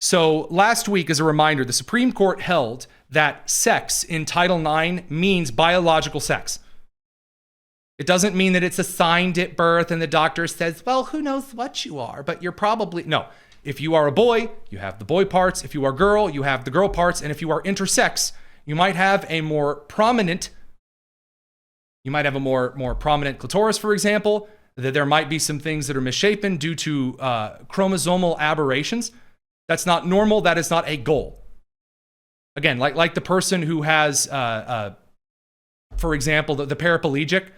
So last week, as a reminder, the Supreme Court held that sex in Title IX means biological sex. It doesn't mean that it's assigned at birth and the doctor says, well, who knows what you are, but you're probably... No. If you are a boy, you have the boy parts. If you are a girl, you have the girl parts. And if you are intersex, you might have a more prominent clitoris, for example, that there might be some things that are misshapen due to chromosomal aberrations. That's not normal. That is not a goal. Again, like the person who has, for example, the paraplegic.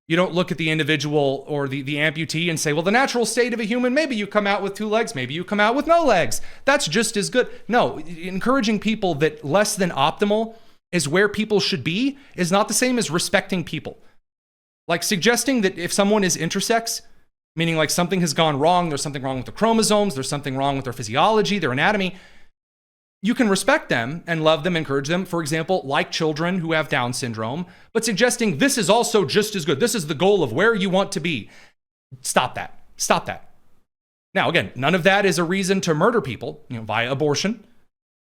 You don't look at the individual or the amputee and say, well, the natural state of a human, maybe you come out with 2 legs, maybe you come out with no legs. That's just as good. No, encouraging people that less than optimal is where people should be is not the same as respecting people. Like suggesting that if someone is intersex, meaning like something has gone wrong, there's something wrong with the chromosomes, there's something wrong with their physiology, their anatomy, you can respect them and love them, encourage them, for example, like children who have Down syndrome, but suggesting this is also just as good. This is the goal of where you want to be. Stop that. Stop that. Now, again, none of that is a reason to murder people, via abortion,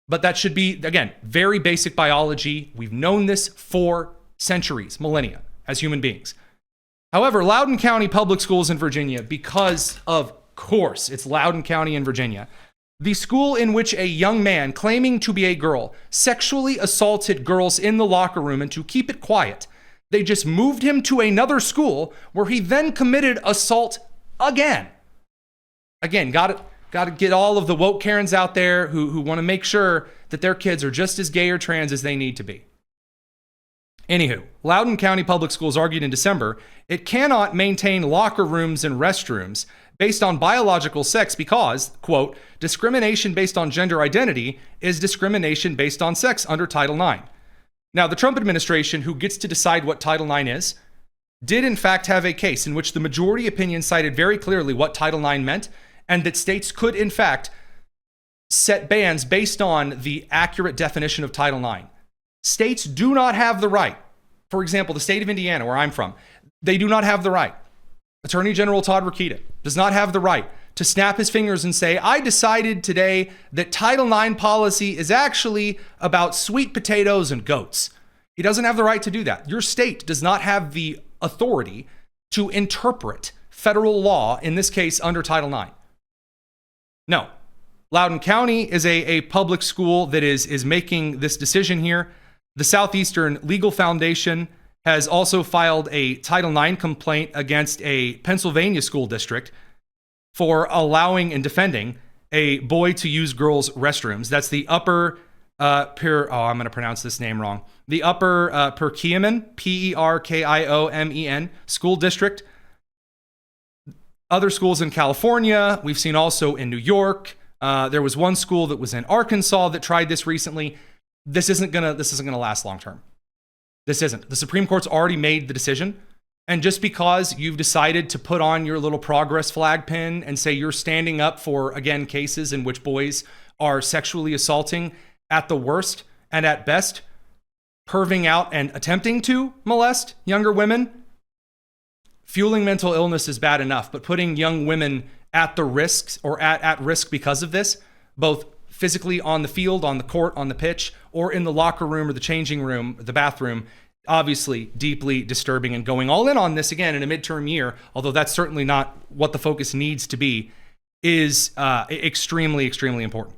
but that should be, again, very basic biology. We've known this for centuries, millennia, as human beings. However, Loudoun County Public Schools in Virginia, because of course it's Loudoun County in Virginia, the school in which a young man claiming to be a girl sexually assaulted girls in the locker room, and to keep it quiet, they just moved him to another school where he then committed assault again. Again, got to get all of the woke Karens out there who want to make sure that their kids are just as gay or trans as they need to be. Anywho, Loudoun County Public Schools argued in December it cannot maintain locker rooms and restrooms based on biological sex because, quote, discrimination based on gender identity is discrimination based on sex under Title IX. Now, the Trump administration, who gets to decide what Title IX is, did in fact have a case in which the majority opinion cited very clearly what Title IX meant, and that states could in fact set bans based on the accurate definition of Title IX. States do not have the right. For example, the state of Indiana, where I'm from, they do not have the right. Attorney General Todd Rokita does not have the right to snap his fingers and say, I decided today that Title IX policy is actually about sweet potatoes and goats. He doesn't have the right to do that. Your state does not have the authority to interpret federal law, in this case, under Title IX. No. Loudoun County is a public school that is making this decision here. The Southeastern Legal Foundation has also filed a Title IX complaint against a Pennsylvania school district for allowing and defending a boy to use girls' restrooms. That's the Upper I'm going to pronounce this name wrong. The Upper Perkiomen, Perkiomen school district. Other schools in California, we've seen also in New York. There was one school that was in Arkansas that tried this recently. This isn't gonna last long term. This isn't. The Supreme Court's already made the decision. And just because you've decided to put on your little progress flag pin and say you're standing up for, again, cases in which boys are sexually assaulting at the worst and at best, perving out and attempting to molest younger women, fueling mental illness is bad enough, but putting young women at the risks or at risk because of this, both physically on the field, on the court, on the pitch, or in the locker room or the changing room, the bathroom, obviously deeply disturbing. And going all in on this again in a midterm year, although that's certainly not what the focus needs to be, is extremely, extremely important.